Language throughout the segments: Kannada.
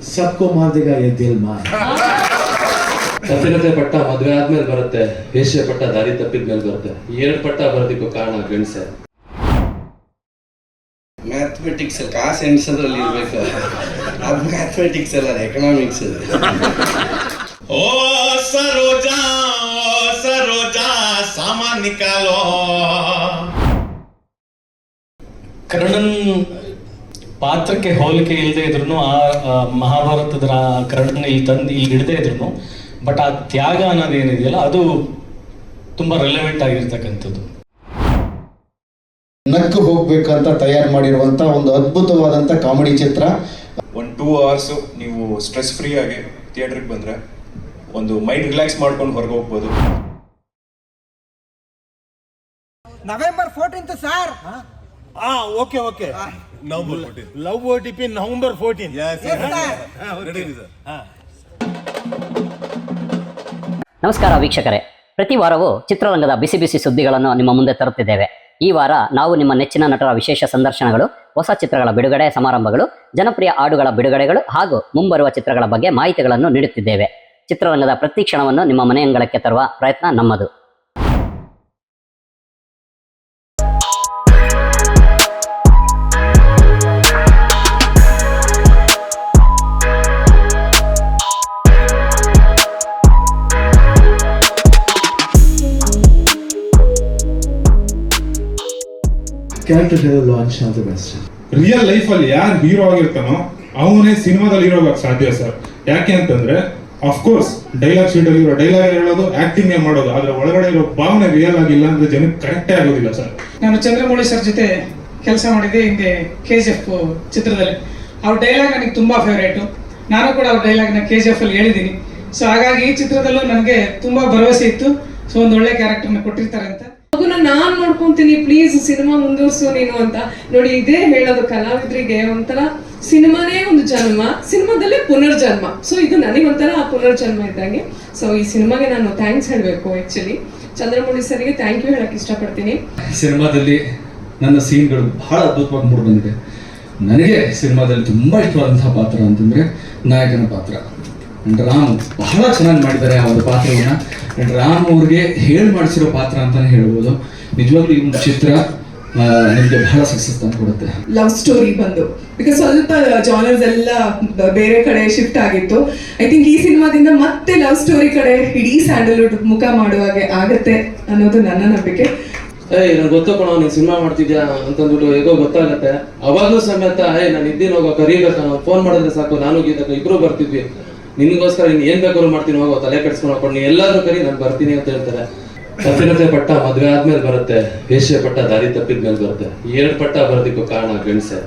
सबको मार देगा ये दिल मार. ಪತಿರತೆ ಪಟ್ಟ ಮದುವೆ ಆದ್ಮೇಲೆ ಬರುತ್ತೆ, ವೇಶ್ಯ ಪಟ್ಟ ದಾರಿ ತಪ್ಪಿದ್ಮೇಲೆ ಬರುತ್ತೆ. ಎರಡು ಪಟ್ಟ ಬರೋದಕ್ಕೂ ಕಾರಣ ಗಂಡಸೆ. ಮ್ಯಾಥಮೆಟಿಕ್ಸ್ ಅಲ್ಲಿ ಕಾಸು ಎಣಿಸೋದ್ರಲ್ಲಿ ಇರ್ಬೇಕು. ಅದು ಮ್ಯಾಥಮೆಟಿಕ್ಸ್ ಅಲ್ಲ, ಎಕನಾಮಿಕ್ಸ್. ಓ ಸರೋಜಾ ಸರೋಜಾ ಸಾಮಾನ್ ನಿಕಾಲೋ. ಕರ್ಣನ್ ಪಾತ್ರಕ್ಕೆ ಹೋಲಿಕೆ ಇಲ್ಲದೆ ಇದ್ರು, ಆ ಮಹಾಭಾರತದ ಕರ್ಣನ್ ಇಲ್ಲಿ ಹಿಡದೇ ಇದ್ರು, ಬಟ್ ಆ ತ್ಯಾಗ ಅನ್ನೋದು ಏನಿದೆಯಲ್ಲ ಅದು ತುಂಬಾ ರೆಲೆವೆಂಟ್ ಆಗಿರ್ತಕ್ಕಂಥದ್ದು. ನಕ್ಕು ಹೋಗ್ಬೇಕಂತ ತಯಾರು ಮಾಡಿರುವಂತ ಒಂದು ಅದ್ಭುತವಾದಂತ ಕಾಮಿಡಿ ಚಿತ್ರ. 1-2 hours ನೀವು ಸ್ಟ್ರೆಸ್ ಫ್ರೀ ಆಗಿ ಥಿಯೇಟರ್ಗೆ ಬಂದ್ರೆ ಒಂದು ಮೈಂಡ್ ರಿಲ್ಯಾಕ್ಸ್ ಮಾಡ್ಕೊಂಡು ಹೊರಗೆ ಹೋಗ್ಬೋದು. November 14th sir. Okay love OTP November 14. ನಮಸ್ಕಾರ ವೀಕ್ಷಕರೇ, ಪ್ರತಿ ವಾರವೂ ಚಿತ್ರರಂಗದ ಬಿಸಿ ಬಿಸಿ ಸುದ್ದಿಗಳನ್ನು ನಿಮ್ಮ ಮುಂದೆ ತರುತ್ತಿದ್ದೇವೆ. ಈ ವಾರ ನಾವು ನಿಮ್ಮ ನೆಚ್ಚಿನ ನಟರ ವಿಶೇಷ ಸಂದರ್ಶನಗಳು, ಹೊಸ ಚಿತ್ರಗಳ ಬಿಡುಗಡೆ ಸಮಾರಂಭಗಳು, ಜನಪ್ರಿಯ ಹಾಡುಗಳ ಬಿಡುಗಡೆಗಳು ಹಾಗೂ ಮುಂಬರುವ ಚಿತ್ರಗಳ ಬಗ್ಗೆ ಮಾಹಿತಿಗಳನ್ನು ನೀಡುತ್ತಿದ್ದೇವೆ. ಚಿತ್ರರಂಗದ ಪ್ರತಿ ಕ್ಷಣವನ್ನು ನಿಮ್ಮ ಮನೆಯಂಗಳಕ್ಕೆ ತರುವ ಪ್ರಯತ್ನ ನಮ್ಮದು. Character launch of the best. Real life ಅಲ್ಲಿ ಯಾರು ಹೀರೋ ಆಗಿರ್ತಾನೋ ಅವನೇ ಸಿನಿಮಾದಲ್ಲಿ ಹೀರೋ ಆಗಕ್ಕೆ ಸಾಧ್ಯ ಸರ್. ಯಾಕೆ ಅಂತಂದ್ರೆ ಅಫ್ಕೋರ್ಸ್ ಡೈಲಾಗ್ ಶೀಟ್ ಅಲ್ಲಿ ಇರೋ ಡೈಲಾಗ್ ಹೇಳೋದು, ಆಕ್ಟಿಂಗ್ ಮಾಡೋದು, ಆದ್ರೆ ಒಳಗಡೆ ಇರೋ ಭಾವನೆ ರಿಯಲ್ ಆಗಿಲ್ಲ ಅಂದ್ರೆ ಜನಕ್ಕೆ ಕರೆಕ್ಟೇ ಆಗೋದಿಲ್ಲ ಸರ್. ನಾನು ಚಂದ್ರಮೌಳಿ ಸರ್ ಜೊತೆ ಕೆಲಸ ಮಾಡಿದ್ದೆ ಹಿಂದೆ KGF ಚಿತ್ರದಲ್ಲಿ. ಅವ್ರ ಡೈಲಾಗ್ ನನಗೆ ತುಂಬಾ ಫೇವರೇಟು. ನಾನು ಕೂಡ ಅವ್ರ ಡೈಲಾಗ್ನ KGF ಅಲ್ಲಿ ಹೇಳಿದ್ದೀನಿ. ಸೊ ಹಾಗಾಗಿ ಈ ಚಿತ್ರದಲ್ಲೂ ನನಗೆ ತುಂಬಾ ಭರವಸೆ ಇತ್ತು. ಸೊ ಒಂದು ಒಳ್ಳೆ ಕ್ಯಾರೆಕ್ಟರ್ನ ಕೊಟ್ಟಿರ್ತಾರೆ ಅಂತ. ಮಗುನ ನಾನ್ ನೋಡ್ಕೊಂತೀನಿ, ಪ್ಲೀಸ್ ಸಿನಿಮಾ ಮುಂದುವರ್ಸು ನೀನು ಅಂತ. ನೋಡಿ, ಇದೇ ಹೇಳೋದು ಕಲಾವಿದರಿಗೆ, ಒಂಥರ ಸಿನಿಮಾನೇ ಒಂದು ಜನ್ಮ, ಸಿನಿಮಾದಲ್ಲೇ ಪುನರ್ಜನ್ಮ. ಸೊ ಇದು ನನಗೊಂಥರ ಆ ಪುನರ್ಜನ್ಮ ಇದ್ದಂಗೆ. ಸೊ ಈ ಸಿನಿಮಾಗೆ ನಾನು ಥ್ಯಾಂಕ್ಸ್ ಹೇಳಬೇಕು. ಆ್ಯಕ್ಚುಲಿ ಚಂದ್ರಮೌಳಿ ಸರ್ಗೆ ಥ್ಯಾಂಕ್ ಯು ಹೇಳಕ್ಕೆ ಇಷ್ಟಪಡ್ತೀನಿ. ಸಿನಿಮಾದಲ್ಲಿ ನನ್ನ ಸೀನ್ಗಳು ಬಹಳ ಅದ್ಭುತವಾಗಿ ಮೂಡಿ ಬಂದಿದೆ. ನನಗೆ ಸಿನಿಮಾದಲ್ಲಿ ತುಂಬ ಇಷ್ಟವಾದಂತಹ ಪಾತ್ರ ಅಂತಂದರೆ ನಾಯಕನ ಪಾತ್ರ. ರಾಮ್ ಬಹಳ ಚೆನ್ನಾಗಿ ಮಾಡಿದ್ದಾರೆ ಆ ಒಂದು ಪಾತ್ರವನ್ನು. ರಾಮ್ ಅವ್ರಿಗೆ ಹೇಳಿ ಮಾಡಿಸಿರೋ ಪಾತ್ರ ಅಂತಾನೆ ಹೇಳ್ಬೋದು. ನಿಜವಾಗ್ಲೂ ಈ ಒಂದು ಚಿತ್ರ ನಿಮಗೆ ಬಹಳ ಸಕ್ಸಸ್ ತಂದು ಕೊಡುತ್ತೆ. ಲವ್ ಸ್ಟೋರಿ ಬಂದು ಬಿಕಾಸ್ ಸ್ವಲ್ಪ ಜಾನರ್ಸ್ ಎಲ್ಲ ಬೇರೆ ಕಡೆ ಶಿಫ್ಟ್ ಆಗಿತ್ತು. ಐ ಥಿಂಕ್ ಈ ಸಿನಿಮಾದಿಂದ ಮತ್ತೆ ಲವ್ ಸ್ಟೋರಿ ಕಡೆ ಇಡೀ ಸ್ಯಾಂಡಲ್ವುಡ್ ಮುಖ ಮಾಡುವಾಗೆ ಆಗತ್ತೆ ಅನ್ನೋದು ನನ್ನ ನಂಬಿಕೆ. ನಂಗೆ ಗೊತ್ತೋಣ ನೀನು ಸಿನಿಮಾ ಮಾಡ್ತಿದ್ಯಾ ಅಂತಂದ್ಬಿಟ್ಟು ಹೇಗೋ ಗೊತ್ತಾಗತ್ತೆ. ಅವಾಗ್ಲೂ ಸಮೇತ ನಾನು ಇದ್ದೀನಿ ಹೋಗೋ ಕರಿಬೇಕ, ನಾವು ಫೋನ್ ಮಾಡಿದ್ರೆ ಸಾಕು, ನಾನು ಗೀತಕ್ಕ ಇಬ್ರು ಬರ್ತಿದ್ವಿ. ನಿನ್ಗೋಸ್ಕರ ನೀನು ಏನ್ ಬೇಕಾದ್ರೂ ಮಾಡ್ತೀನಿ, ಹೋಗೋ ತಲೆ ಕೆಡ್ಸ್ಕೊಂಡು ಹಾಕೊಂಡು ನೀ ಎಲ್ಲಾದ್ರೂ ಕರಿ, ನಾನು ಬರ್ತೀನಿ ಅಂತ ಹೇಳ್ತಾರೆ. ಪತಿರತೆ ಪಟ್ಟ ಮದುವೆ ಆದ್ಮೇಲೆ ಬರುತ್ತೆ, ವೇಶ್ಯ ಪಟ್ಟ ದಾರಿ ತಪ್ಪಿದ್ಮೇಲೆ ಬರುತ್ತೆ. ಎರಡು ಪಟ್ಟ ಬರೋದಕ್ಕೂ ಕಾರಣ ಗಂಡಸೆ.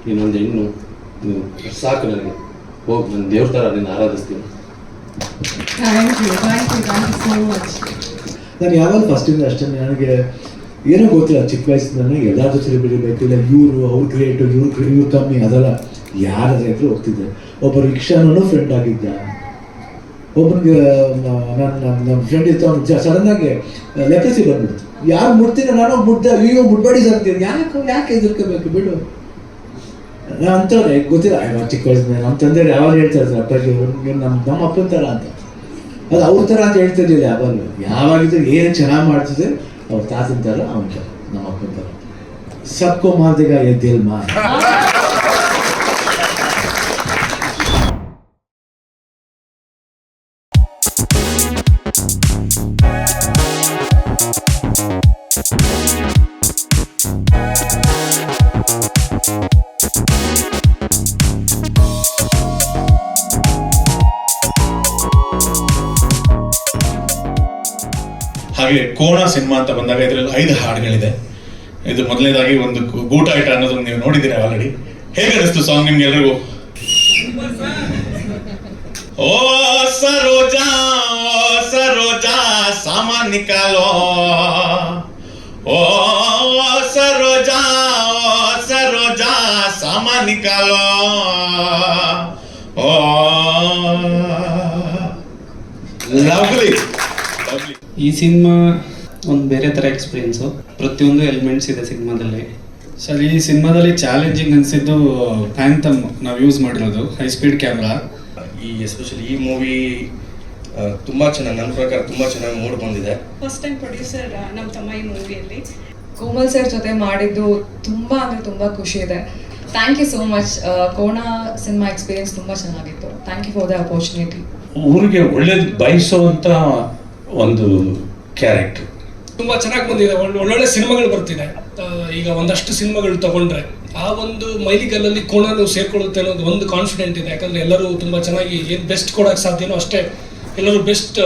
ಇನ್ನೊಂದು ಹೆಣ್ಣು ಸಾಕು ನನಗೆ. ಹೋಗಿ ನನ್ನ ದೇವ್ರ ತರ ನೀನು ಆರಾಧಿಸ್ತೀನಿ. ನಾನು ಯಾವಾಗ ಫಸ್ಟಿಂದ ಅಷ್ಟೇ, ನನಗೆ ಏನೋ ಗೊತ್ತಿಲ್ಲ, ಚಿಕ್ಕ ವಯಸ್ಸಿನ ನನಗೆ ಎಲ್ಲಾದ್ರೂ ಸೆಲೆಬ್ರಿಟಿ ಬೇಕು, ಇಲ್ಲ ಇವರು ಅವ್ರು ಗ್ರೇಟು ಇವ್ರು ಕಮ್ಮಿ, ಅದೆಲ್ಲ ಯಾರಾದ್ರೂ ಎದುರು ಹೋಗ್ತಿದ್ದೆ. ಒಬ್ಬ ರಿಕ್ಷಾನೂ ಫ್ರೆಂಡ್ ಆಗಿದ್ದ. ಒಬ್ಬನಿಗೆ ನಮ್ಮ ಫ್ರೆಂಡ್ ಇತ್ತು, ಅವ್ನು ಸಡನ್ ಆಗಿ ಲೆಪ್ರಸಿ ಬಂದ್ಬಿಡ್ತು. ಯಾರು ಮುಡ್ತೀನಿ, ನಾನು ಮುಡ್ದೆ, ಅಯ್ಯೋ ಮುಡ್ಬೇಡಿ ಅಂತೀನಿ. ಯಾಕೆ ಎದುರ್ಕೋಬೇಕು ಬಿಡು ಅಂತವ್ರೆ. ಗೊತ್ತಿಲ್ಲ ಚಿಕ್ಕ ವಯಸ್ಸಿನ ನಮ್ಮ ತಂದೆಯವ್ರು ಯಾವಾಗ ಹೇಳ್ತಾರೆ ಸರ್, ಅಪ್ಪಾಜಿ ನಮ್ಮ ಅಪ್ಪನ ಥರ ಅಂತ. ಅದು ಅವ್ರ ಥರ ಅಂತ ಹೇಳ್ತಿರ್ಲಿಲ್ಲ ಯಾವಾಗಿದ್ರು ಏನು ಚೆನ್ನಾಗಿ ಮಾಡ್ತಿದ್ರೆ ಅವ್ರ ತಾತನ ಥರ ಅವನ ಥರ, ನಮ್ಮ ಅಪ್ಪನ ಥರ. ಸಬ್ಕೋ ಮಾರ್ ದೇಗಾ ಯೇ ದಿಲ್ ಮಾರ್. ಹಾಗೆ ಕೋಣ ಸಿನಿಮಾ ಅಂತ ಬಂದಾಗ ಇದರಲ್ಲಿ 5 ಹಾಡುಗಳಿದೆ. ಇದು ಮೊದಲನೇದಾಗಿ ಒಂದು ಗೂಟ ಐಟ ಅನ್ನೋದನ್ನು ನೀವು ನೋಡಿದ್ದೀರಾ ಆಲ್ರೆಡಿ. ಹೇಗೆ ಅನಿಸ್ತು ಸಾಂಗ್ ನಿಮ್ಗೆ ಎಲ್ರಿಗೂ? ಓ ಸರೋಜಾ ಸರೋಜಾ ಸಾಮಾನ್ ನಿಕಾಲೋ. ಓ ಸರೋಜಾ ಸರೋಜಾ ಸಾಮಾನ್ ನಿಕಾಲೋ. ಓ ಲವ್ಲಿ. ಈ ಸಿನಿಮಾ ಒಂದು ಬೇರೆ ಥರ ಎಕ್ಸ್ಪೀರಿಯೆನ್ಸು. ಪ್ರತಿಯೊಂದು ಎಲಿಮೆಂಟ್ಸ್ ಇದೆ ಸಿನಿಮಾದಲ್ಲಿ. ಸರ್ ಈ ಸಿನಿಮಾದಲ್ಲಿ ಚಾಲೆಂಜಿಂಗ್ ಅನಿಸಿದ್ದು ಫ್ಯಾಂಟಮ್ ನಾವು ಯೂಸ್ ಮಾಡಿರೋದು ಹೈ ಸ್ಪೀಡ್ ಕ್ಯಾಮ್ರಾ. ಈ ಎಸ್ಪೆಷಲಿ ಈ ಮೂವಿ ತುಂಬ ಚೆನ್ನಾಗಿ, ನನ್ನ ಪ್ರಕಾರ ತುಂಬ ಚೆನ್ನಾಗಿ ಮೂಡ್ ಬಂದಿದೆ. ಫಸ್ಟ್ ಟೈಮ್ ಪ್ರೊಡ್ಯೂಸರ್ ನಮ್ಮ ತಮ್ಮ ಈ ಮೂವಿಯಲ್ಲಿ. ಕೋಮಲ್ ಸರ್ ಜೊತೆ ಮಾಡಿದ್ದು ತುಂಬ ಅಂದರೆ ತುಂಬ ಖುಷಿ ಇದೆ. Thank you so much. Kona cinema experience ತುಂಬ ಚೆನ್ನಾಗಿತ್ತು. Thank you for the opportunity. ಊರಿಗೆ ಒಳ್ಳೇದು ಬಯಸುವಂಥ ಒಂದು ಕ್ಯಾರೆಕ್ಟರ್. ತುಂಬ ಚೆನ್ನಾಗಿ ಬಂದಿದೆ. ಒಳ್ಳೊಳ್ಳೆ ಸಿನಿಮಾಗಳು ಬರ್ತಿದೆ. ಈಗ ಒಂದಷ್ಟು ಸಿನಿಮಾಗಳು ತಗೊಂಡ್ರೆ ಆ ಒಂದು ಮೈಲಿಗಲ್ಲಲ್ಲಿ ಕೋಣನು ಸೇರ್ಕೊಳ್ಳುತ್ತೆ ಅನ್ನೋದು ಒಂದು ಕಾನ್ಫಿಡೆಂಟ್ ಇದೆ. ಯಾಕಂದರೆ ಎಲ್ಲರೂ ತುಂಬ ಚೆನ್ನಾಗಿ ಏನು ಬೆಸ್ಟ್ ಕೊಡೋಕ್ಕೆ ಸಾಧ್ಯನೋ ಅಷ್ಟೇ ಎಲ್ಲರೂ ಬೆಸ್ಟ್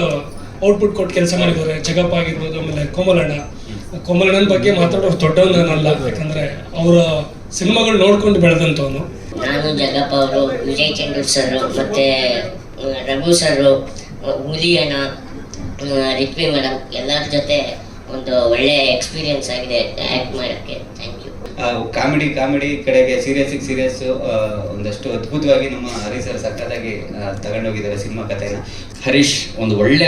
ಔಟ್ಪುಟ್ ಕೊಟ್ಟು ಕೆಲಸ ಮಾಡಿದ್ದಾರೆ. ಜಗಪ್ಪ ಆಗಿರ್ಬೋದು, ಆಮೇಲೆ ಕೋಮಲಣ್ಣನ ಬಗ್ಗೆ ಮಾತಾಡೋರು ದೊಡ್ಡವನಲ್ಲ, ಯಾಕಂದರೆ ಅವರ ಸಿನಿಮಾಗಳು ನೋಡ್ಕೊಂಡು ಬೆಳೆದಂಥವನು. ನಾನು ಜಗಪ್ಪ ಅವರು, ವಿಜಯ್ ಚಂದೂರ್ ಸರ್, ಮತ್ತು ರಘು ಸರ್, ಹುಲಿಯಣ್ಣ, ರಿತ್ವಿ ಮೇಡಮ್ ಎಲ್ಲರ ಜೊತೆ ಒಂದು ಒಳ್ಳೆ ಎಕ್ಸ್ಪೀರಿಯನ್ಸ್ ಆಗಿದೆ ಆ್ಯಕ್ಟ್ ಮಾಡೋಕ್ಕೆ. Thank you. ಕಾಮಿಡಿ ಕಡೆಗೆ ಸೀರಿಯಸ್ ಒಂದಷ್ಟು ಅದ್ಭುತವಾಗಿ ನಮ್ಮ ಹರೀಶ್ ಸರ್ ಸಕ್ಕತ್ತಾಗಿ ತಗೊಂಡೋಗಿದ್ದಾರೆ ಸಿನಿಮಾ ಕಥೆನ. ಹರೀಶ್ ಒಂದು ಒಳ್ಳೆ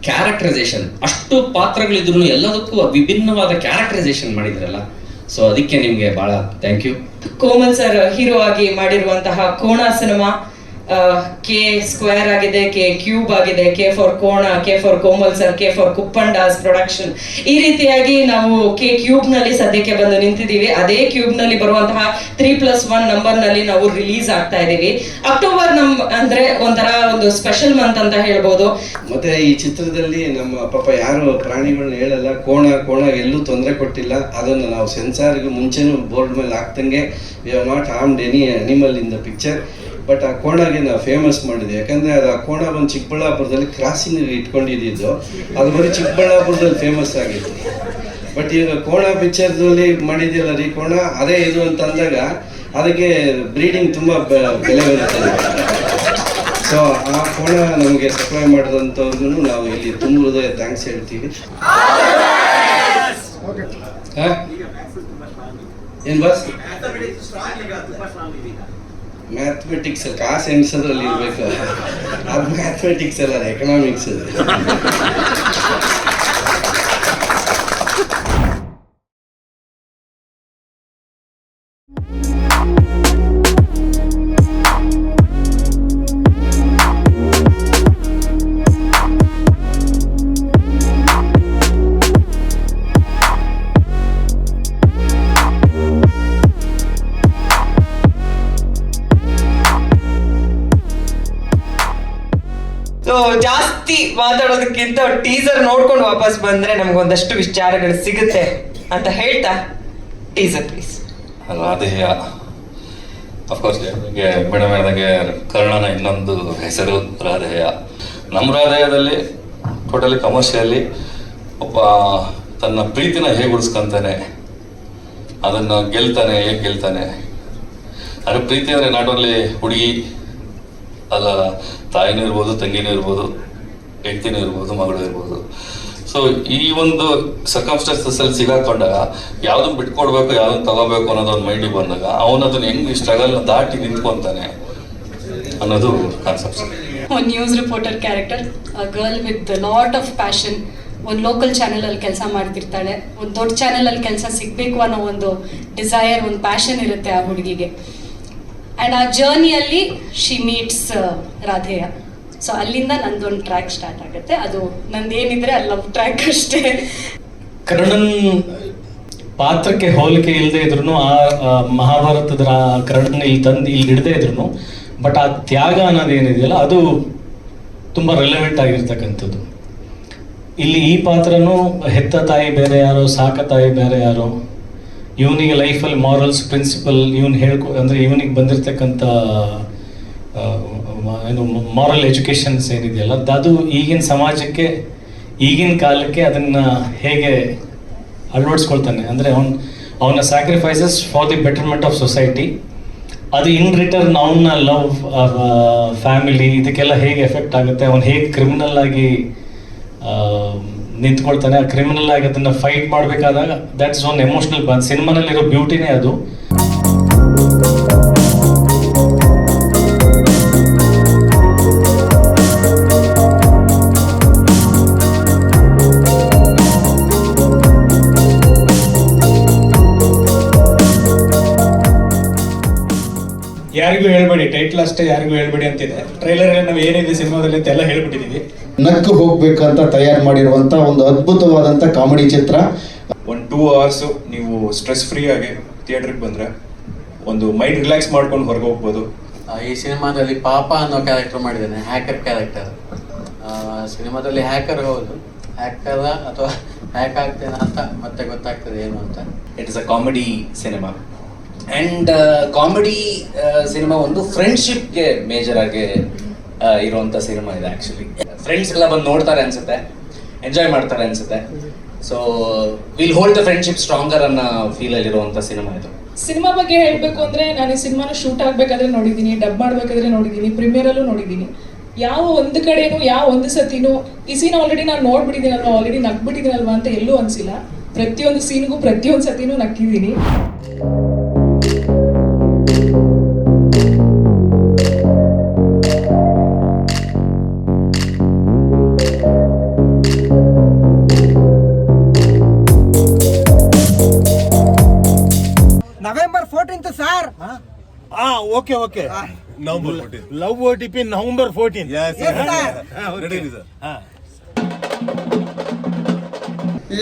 ಕ್ಯಾರೆಕ್ಟರೈಸೇಷನ್, ಅಷ್ಟು ಪಾತ್ರಗಳಿದ್ರು ಎಲ್ಲದಕ್ಕೂ ವಿಭಿನ್ನವಾದ ಕ್ಯಾರೆಕ್ಟರೈಸೇಷನ್ ಮಾಡಿದ್ರಲ್ಲ, ಸೊ ಅದಕ್ಕೆ ನಿಮಗೆ ಭಾಳ thank you. Komal sir hero ಆಗಿ ಮಾಡಿರುವಂತಹ ಕೋಣ ಸಿನಿಮಾ ಕೆ ಸ್ಕ್ವೇರ್ ಆಗಿದೆ, ಕೆ ಕ್ಯೂಬ್ ಆಗಿದೆ, K for Kona, K for Komal sir, K for Kuppandas production. ಈ ರೀತಿಯಾಗಿ ನಾವು ಕೆ ಕ್ಯೂಬ್ ನಲ್ಲಿ ಸದ್ಯಕ್ಕೆ ಬಂದು ನಿಂತಿದ್ದೀವಿ. ಅದೇ ಕ್ಯೂಬ್ ನಲ್ಲಿ ಬರುವಂತಹ 3+1 ನಂಬರ್ ನಲ್ಲಿ ನಾವು ರಿಲೀಸ್ ಆಗ್ತಾ ಇದ್ದೀವಿ. ಅಕ್ಟೋಬರ್ ಅಂದ್ರೆ ಒಂಥರ ಒಂದು ಸ್ಪೆಷಲ್ ಮಂತ್ ಅಂತ ಹೇಳ್ಬೋದು. ಮತ್ತೆ ಈ ಚಿತ್ರದಲ್ಲಿ ನಮ್ಮ ಪಾಪ ಯಾರು ಪ್ರಾಣಿಗಳನ್ನ ಹೇಳಲ್ಲ, ಕೋಣ ಎಲ್ಲೂ ತೊಂದರೆ ಕೊಟ್ಟಿಲ್ಲ. ಅದನ್ನು ನಾವು ಸೆನ್ಸಾರ್ಗೆ ಮುಂಚೆನೂ ಬೋರ್ಡ್ ಮೇಲೆ ಹಾಕ್ದಂಗೆ we have not harmed any animal in the picture. But ಆ ಕೋಣಗೆ ನಾವು ಫೇಮಸ್ ಮಾಡಿದ್ವಿ, ಯಾಕಂದರೆ ಅದು ಆ ಕೋಣ ಬಂದು ಚಿಕ್ಕಬಳ್ಳಾಪುರದಲ್ಲಿ ಕ್ರಾಸಿಂಗ್ ಇಟ್ಕೊಂಡಿದ್ದು, ಅದು ಬರೀ ಚಿಕ್ಕಬಳ್ಳಾಪುರದಲ್ಲಿ ಫೇಮಸ್ ಆಗಿತ್ತು. ಬಟ್ ಈಗ ಕೋಣ ಪಿಕ್ಚರ್ದಲ್ಲಿ ಮಾಡಿದ್ದಿಲ್ಲ ರೀ ಕೋಣ, ಅದೇ ಇದು ಅಂತ ಅಂದಾಗ ಅದಕ್ಕೆ ಬ್ರೀಡಿಂಗ್ ತುಂಬ ಬೆಲೆ ಬರುತ್ತದೆ. ಸೊ ಆ ಕೋಣ ನಮಗೆ ಸಪ್ಲೈ ಮಾಡಿದಂಥವ್ರಿಗೂ ನಾವು ಇಲ್ಲಿ ತುಂಬ ಹೃದಯ ಥ್ಯಾಂಕ್ಸ್ ಹೇಳ್ತೀವಿ. ಏನು ಬಸ್ ಮ್ಯಾಥಮೆಟಿಕ್ಸ್ ಕಾಸು ಎಣಿಸೋದ್ರಲ್ಲಿ ಇರಬೇಕು. ಅದು ಮ್ಯಾಥಮೆಟಿಕ್ಸ್ ಅಲ್ಲ, ಎಕನಾಮಿಕ್ಸ್ ಅದು. ಜಾಸ್ತಿ ಮಾತಾಡೋದಕ್ಕಿಂತ ಟೀಸರ್ ನೋಡ್ಕೊಂಡು ವಾಪಸ್ ಬಂದ್ರೆ ನಮ್ಗೊಂದಷ್ಟು ವಿಚಾರಗಳು ಸಿಗುತ್ತೆ ಅಂತ ಹೇಳ್ತಾ teaser please. Radheya of course madam ಹೇಳಿದಂಗೆ ಕರ್ಣನ ಇನ್ನೊಂದು ಹೆಸರು ರಾಧೇಯ. ನಮ್ಮ ರಾಧೇಯದಲ್ಲಿ ಟೋಟಲಿ ಕಮರ್ಷಿಯಲಿ ಒಬ್ಬ ತನ್ನ ಪ್ರೀತಿನ ಹೇಗೆ ಉಳಿಸ್ಕೊಂತಾನೆ, ಅದನ್ನು ಗೆಲ್ತಾನೆ, ಹೇಗೆ ಗೆಲ್ತಾನೆ. ಆದರೆ ಪ್ರೀತಿ ಅಂದರೆ ನಾಟ್ ಓನ್ಲಿ ಹುಡುಗಿ ಅಲ್ಲ, ತಾಯಿನೂ ಇರ್ಬೋದು, ತಂಗಿನೂ ಇರ್ಬೋದು, ಹೆಂಡತಿನೂ ಇರ್ಬೋದು, ಮಗಳು ಇರ್ಬೋದು. ಸೊ ಈ ಒಂದು ಸರ್ಕಮ್ಸ್ಟೆನ್ಸಲ್ಲಿ ಸಿಗಾಕೊಂಡಾಗ ಯಾವುದನ್ನು ಬಿಟ್ಕೊಡ್ಬೇಕು, ಯಾವುದನ್ನು ತಗೋಬೇಕು ಅನ್ನೋದು ಒಂದು ಮೈಂಡಿಗೆ ಬಂದಾಗ ಅವನು ಅದನ್ನು ಹೆಂಗೆ ಸ್ಟ್ರಗಲ್ನ ದಾಟಿ ನಿಂತ್ಕೊತಾನೆ ಅನ್ನೋದು ಕಾನ್ಸೆಪ್ಟ್. ಒಂದು news reporter character, girl with lot of passion. ಒಂದು ಲೋಕಲ್ ಚಾನೆಲಲ್ಲಿ ಕೆಲಸ ಮಾಡ್ತಿರ್ತಾಳೆ, ಒಂದು ದೊಡ್ಡ ಚಾನೆಲಲ್ಲಿ ಕೆಲಸ ಸಿಗಬೇಕು ಅನ್ನೋ ಒಂದು ಡಿಸೈರ್, ಒಂದು ಪ್ಯಾಷನ್ ಇರುತ್ತೆ ಆ ಹುಡುಗಿಗೆ. ಆ್ಯಂಡ್ ಆ ಜರ್ನಿಯಲ್ಲಿ ಶಿ ಮೀಟ್ಸ್ ರಾಧೇಯ. ಸೊ ಅಲ್ಲಿಂದ ನಂದೊಂದು ಟ್ರ್ಯಾಕ್ ಸ್ಟಾರ್ಟ್ ಆಗುತ್ತೆ. ಅದು ನಂದೇನಿದ್ರೆ ಅಲ್ಲಿ ಲವ್ ಟ್ರ್ಯಾಕ್ ಅಷ್ಟೇ. ಕರ್ಣನ್ ಪಾತ್ರಕ್ಕೆ ಹೋಲಿಕೆ ಇಲ್ಲದೆ ಇದ್ರು, ಆ ಮಹಾಭಾರತದ ಕರ್ಣನ್ ಇಲ್ಲಿ ಹಿಡದೇ ಇದ್ರು, ಬಟ್ ಆ ತ್ಯಾಗ ಅನ್ನೋದೇನಿದೆಯಲ್ಲ ಅದು ತುಂಬ ರೆಲೆವೆಂಟ್ ಆಗಿರ್ತಕ್ಕಂಥದ್ದು. ಇಲ್ಲಿ ಈ ಪಾತ್ರನೂ ಹೆತ್ತ ತಾಯಿ ಬೇರೆ ಯಾರೋ, ಸಾಕ ತಾಯಿ ಬೇರೆ ಯಾರೋ, ಇವನಿಗೆ ಲೈಫಲ್ಲಿ ಮಾರಲ್ಸ್ ಪ್ರಿನ್ಸಿಪಲ್ ಇವನು ಅಂದರೆ ಇವನಿಗೆ ಬಂದಿರತಕ್ಕಂಥ ಏನು ಮಾರಲ್ ಎಜುಕೇಷನ್ಸ್ ಏನಿದೆಯಲ್ಲ ಅದು ಈಗಿನ ಸಮಾಜಕ್ಕೆ, ಈಗಿನ ಕಾಲಕ್ಕೆ ಅದನ್ನು ಹೇಗೆ ಅಳವಡಿಸ್ಕೊಳ್ತಾನೆ. ಅಂದರೆ ಅವನ sacrifices for the betterment of society, ಅದು ಇನ್ ರಿಟರ್ನ್ ಅವನ ಲವ್, ಫ್ಯಾಮಿಲಿ ಇದಕ್ಕೆಲ್ಲ ಹೇಗೆ ಎಫೆಕ್ಟ್ ಆಗುತ್ತೆ, ಅವನು ಹೇಗೆ ಕ್ರಿಮಿನಲ್ ಆಗಿ ನಿಂತ್ಕೊಳ್ತಾನೆ, ಆ ಕ್ರಿಮಿನಲ್ ಆಗಿ ಅದನ್ನು ಫೈಟ್ ಮಾಡಬೇಕಾದಾಗ ದ್ಯಾಟ್ಸ್ ಒನ್ ಎಮೋಷನಲ್ ಬಾಂಡ್. ಸಿನಿಮಾನಲ್ಲಿರೋ ಬ್ಯೂಟಿನೇ ಅದು. ಯಾರಿಗೂ ಹೇಳ್ಬೇಡಿ, ಟೈಟ್ಲ್ ಅಷ್ಟೇ ಯಾರಿಗೂ ಹೇಳ್ಬೇಡಿ ಅಂತಿದೆ. ಟ್ರೈಲರ್ ನಾವು ಏನಿದೆ ಸಿನಿಮಾದಲ್ಲಿ ಅಂತೆಲ್ಲ ಹೇಳ್ಬಿಟ್ಟಿದೀವಿ. ನಕ್ಕು ಹೋಗ್ಬೇಕಂತ ತಯಾರು ಮಾಡಿರುವಂತ ಒಂದು ಅದ್ಭುತವಾದಂತ ಕಾಮಿಡಿ ಚಿತ್ರ. ಒಂದು 2 hours ನೀವು ಸ್ಟ್ರೆಸ್ ಫ್ರೀ ಆಗಿ ಥಿಯೇಟ್ರಿಗೆ ಬಂದರೆ ಒಂದು ಮೈಂಡ್ ರಿಲ್ಯಾಕ್ಸ್ ಮಾಡ್ಕೊಂಡು ಹೊರಗೆ ಹೋಗ್ಬೋದು. ಈ ಸಿನಿಮಾದಲ್ಲಿ ಪಾಪ ಅನ್ನೋ ಕ್ಯಾರೆಕ್ಟರ್ ಮಾಡಿದ್ದೇನೆ, ಹ್ಯಾಕರ್ ಕ್ಯಾರೆಕ್ಟರ್. ಸಿನಿಮಾದಲ್ಲಿ ಹ್ಯಾಕರ್ ಹೌದು, ಹ್ಯಾಕರ್ ಅಥವಾ ಹ್ಯಾಕ್ ಆಗ್ತೇನೆ ಅಂತ ಮತ್ತೆ ಗೊತ್ತಾಗ್ತದೆ ಏನು ಅಂತ. It is a comedy cinema and comedy cinema ಒಂದು ಫ್ರೆಂಡ್ಶಿಪ್ಗೆ ಮೇಜರ್ ಆಗಿ ಇರುವಂಥ ಸಿನಿಮಾ ಇದೆ. ಆ್ಯಕ್ಚುಲಿ ಫ್ರೆಂಡ್ಸ್ ಎಲ್ಲ ಬಂದು ನೋಡ್ತಾರೆ ಅನ್ಸುತ್ತೆ, ಎಂಜಾಯ್ ಮಾಡ್ತಾರೆ ಅನ್ಸುತ್ತೆ. So will hold the friendship stronger ಅನ್ನೋ ಫೀಲಲ್ಲಿ ಇರುವಂಥ ಸಿನಿಮಾ ಇದು. ಸಿನಿಮಾ ಬಗ್ಗೆ ಹೇಳಬೇಕು ಅಂದರೆ ನಾನು ಈ ಸಿನಿಮಾನ ಶೂಟ್ ಆಗಬೇಕಾದ್ರೆ ನೋಡಿದ್ದೀನಿ, ಡಬ್ ಮಾಡಬೇಕಾದ್ರೆ ನೋಡಿದ್ದೀನಿ, ಪ್ರೀಮಿಯರಲ್ಲೂ ನೋಡಿದ್ದೀನಿ. ಯಾವ ಒಂದು ಕಡೆನೂ ಯಾವ ಒಂದು ಸತಿನೂ ಈ ಸೀನ್ ಆಲ್ರೆಡಿ ನಾನು ನೋಡ್ಬಿಟ್ಟಿದ್ದೀನಲ್ವಾ, ಆಲ್ರೆಡಿ ನಗ್ಬಿಟ್ಟಿದ್ದೀನಲ್ವಾ ಅಂತ ಎಲ್ಲೂ ಅನಿಸಿಲ್ಲ. ಪ್ರತಿಯೊಂದು ಸೀನ್ಗೂ ಪ್ರತಿಯೊಂದು ಸತಿನೂ ನಕ್ಕಿದ್ದೀನಿ. November 14th sir. Okay November 14 love OTP November 14.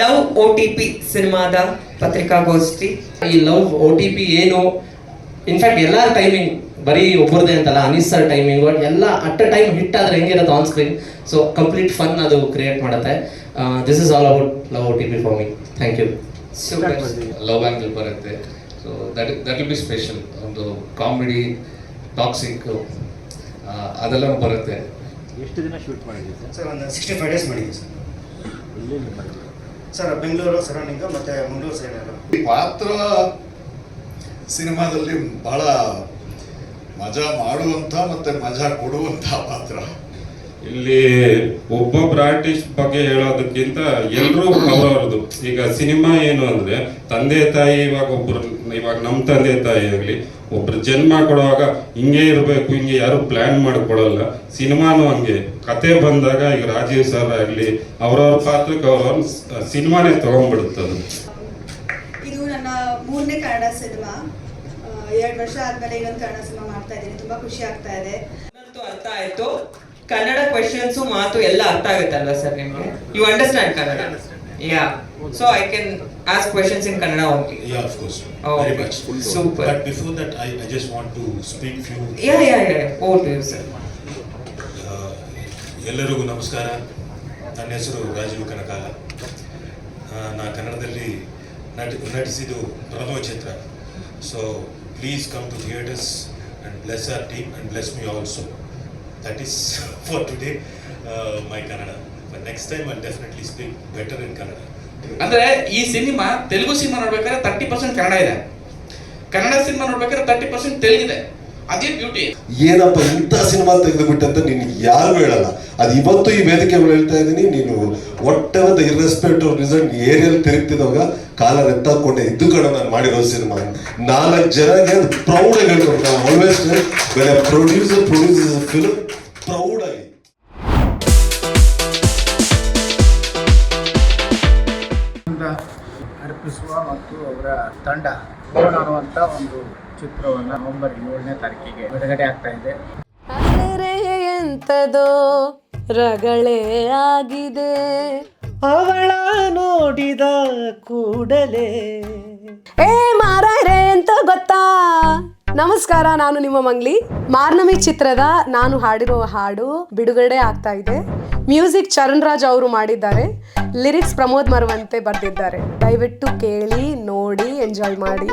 Love OTP ಸಿನಿಮಾದ ಪತ್ರಿಕಾಗೋಷ್ಠಿ. ಈ ಲವ್ OTP ಏನು, ಇನ್ಫ್ಯಾಕ್ಟ್ ಎಲ್ಲ ಟೈಮಿಂಗ್ ಬರೀ ಒಬ್ಬರದೇ ಅಂತಲ್ಲ, ಅನೀಸ್ ಸರ್ ಟೈಮಿಂಗು ಎಲ್ಲ ಅಟ್ ಅ ಟೈಮ್ ಹಿಟ್ ಆದರೆ ಹೆಂಗಿರುತ್ತೆ on screen. So complete fun ಅದು ಕ್ರಿಯೇಟ್ ಮಾಡುತ್ತೆ. This is all about love OTP for me. Thank you. Super. Love angle ಬರುತ್ತೆ. So that will be special. ಒಂದು ಕಾಮಿಡಿ, ಟಾಕ್ಸಿಕ್ ಅದೆಲ್ಲ ಬರುತ್ತೆ. ಎಷ್ಟು ದಿನ ಶೂಟ್ ಮಾಡಿದ್ದೀವಿ ಸರ್? ಒಂದು 65 days ಮಾಡಿದ್ದೀವಿ ಸರ್. ಸರ್ ಬೆಂಗಳೂರು ಸರೌಂಡಿಂಗ್ ಮತ್ತೆ ಮಂಗಳೂರು ಸೈಡ್. ಈ ಪಾತ್ರ ಸಿನಿಮಾದಲ್ಲಿ ಬಹಳ ಮಜಾ ಮಾಡುವಂಥ ಮತ್ತೆ ಮಜಾ ಕೊಡುವಂಥ ಪಾತ್ರ. ಇಲ್ಲಿ ಒಬ್ಬೊಬ್ಬರ ಆರ್ಟಿಸ್ಟ್ ಬಗ್ಗೆ ಹೇಳೋದಕ್ಕಿಂತ ಎಲ್ಲರೂ ಅವರವ್ರದ್ದು. ಈಗ ಸಿನಿಮಾ ಏನು ಅಂದ್ರೆ ತಂದೆ ತಾಯಿ, ಇವಾಗ ನಮ್ಮ ತಂದೆ ತಾಯಿ ಆಗಲಿ ಒಬ್ರು ಜನ್ಮ ಕೊಡುವಾಗ ಹಿಂಗೆ ಇರಬೇಕು, ಹಿಂಗೆ ಯಾರು ಪ್ಲಾನ್ ಮಾಡಿಕೊಡಲ್ಲ. ಸಿನಿಮಾನು ಹಂಗೆ, ಕತೆ ಬಂದಾಗ ಈಗ ರಾಜೀವ್ ಸರ್ ಆಗಲಿ ಅವ್ರವ್ರ ಪಾತ್ರಕ್ಕೆ ಅವ್ರವ್ರ ಸಿನಿಮಾನೇ ತಗೊಂಡ್ಬಿಡುತ್ತದು. ಇದು ನನ್ನ 3ನೇ ಕನ್ನಡ ಸಿನಿಮಾ. 2 ವರ್ಷ ಆದ್ಮೇಲೆ ಇನ್ನೊಂದು ಕನ್ನಡ ಸಿನಿಮಾ ಮಾಡ್ತಾ ಇದ್ದೀನಿ. ತುಂಬಾ ಖುಷಿ ಆಗ್ತಾ ಇದೆ. ಅರ್ಥ ಆಯ್ತು. ಕನ್ನಡ ಕ್ವೆಶ್ಚನ್ಸು ಮಾತು ಎಲ್ಲ ಅರ್ಥ ಆಗುತ್ತಲ್ವಾ ಸರ್ ನಿಮಗೆ? You understand Kannada? Yeah. So I can ask questions in Kannada only. Yeah, of course. Oh, very much. Super. But before that, I just want to speak few. Yeah. Over to you, sir. ಎಲ್ಲರಿಗೂ ನಮಸ್ಕಾರ. ನನ್ನ ಹೆಸರು ರಾಜೀವ್ ಕನಕಾಲ. ನಾ ಕನ್ನಡದಲ್ಲಿ ನಟಿಸಿದ್ದು ಪ್ರಥಮ ಚಿತ್ರ. So please come to theatres and bless our team and bless me also. That is for today, my Kannada. But next time I'll definitely speak better in Kannada. ಅಂದ್ರೆ ಈ ಸಿನಿಮಾ ತೆಲುಗು ಸಿನಿಮಾ ನೋಡ್ಬೇಕಾದ್ರೆ 30% ಕನ್ನಡ ಇದೆ, ಕನ್ನಡ ಸಿನಿಮಾ ನೋಡ್ಬೇಕಾದ್ರೆ 30% ತೆಲುಗಿದೆ. ಅದೇ ಬ್ಯೂಟಿ. ಏನಪ್ಪ ಇಂಥ ಸಿನಿಮಾ ತೆಗೆದುಬಿಟ್ಟಂತ ನೀನು ಯಾರು ಹೇಳಲ್ಲ. ಅದು ಇವತ್ತು ಈ ವೇದಿಕೆ ಹೇಳ್ತಾ ಇದ್ದೀನಿ. ನೀನು ಒಟ್ಟೆವದ ಇರ್ರೆಸ್ಪೆಕ್ಟ್ ಆಫ್ ರಿಸಲ್ಟ್ ಏರಿಯಲ್ಲಿ ತಿರುಗ್ತಿದಾಗ ಕಾಲ ಎತ್ತಾಕೊಂಡೆ ಇದ್ದು ಕಡೆ ನಾನು ಮಾಡಿರೋ ಸಿನಿಮಾ 4 ಜನಗೆ ಪ್ರೌಡ್ ಆಗಿ ಹೇಳ್ಬೇಕು. ನಾವು ಆಲ್ವೇಸ್ ಪ್ರೊಡ್ಯೂಸರ್ ಫಿಲ್ಮ್ ಪ್ರೌಡ್ ಆಗಿ. ಅರ್ಪಿಸುವ ಮತ್ತು ಅವರ ತಂಡ ಅನ್ನುವಂಥ ಒಂದು ಚಿತ್ರವನ್ನು ನವೆಂಬರ್ 7ನೇ ತಾರೀಕಿಗೆ ಬಿಡುಗಡೆ ಆಗ್ತಾ ಇದೆ. ಎಂತದೋ ರಗಳೇ ಆಗಿದೆ ಅವಳ ನೋಡಿದ ಕೂಡಲೇ. ಮಾರಾಯ್ರೆ ಅಂತ ಗೊತ್ತಾ? ನಮಸ್ಕಾರ, ನಾನು ನಿಮ್ಮ ಮಂಗ್ಲಿ. ಮಾರ್ನಮಿ ಚಿತ್ರದ ನಾನು ಹಾಡಿರುವ ಹಾಡು ಬಿಡುಗಡೆ ಆಗ್ತಾ ಇದೆ. ಮ್ಯೂಸಿಕ್ ಚರಣ್ ರಾಜ್ ಅವರು ಮಾಡಿದ್ದಾರೆ, ಲಿರಿಕ್ಸ್ ಪ್ರಮೋದ್ ಮರವಂತೆ ಬರೆದಿದ್ದಾರೆ. ದಯವಿಟ್ಟು ಕೇಳಿ, ನೋಡಿ, ಎಂಜಾಯ್ ಮಾಡಿ.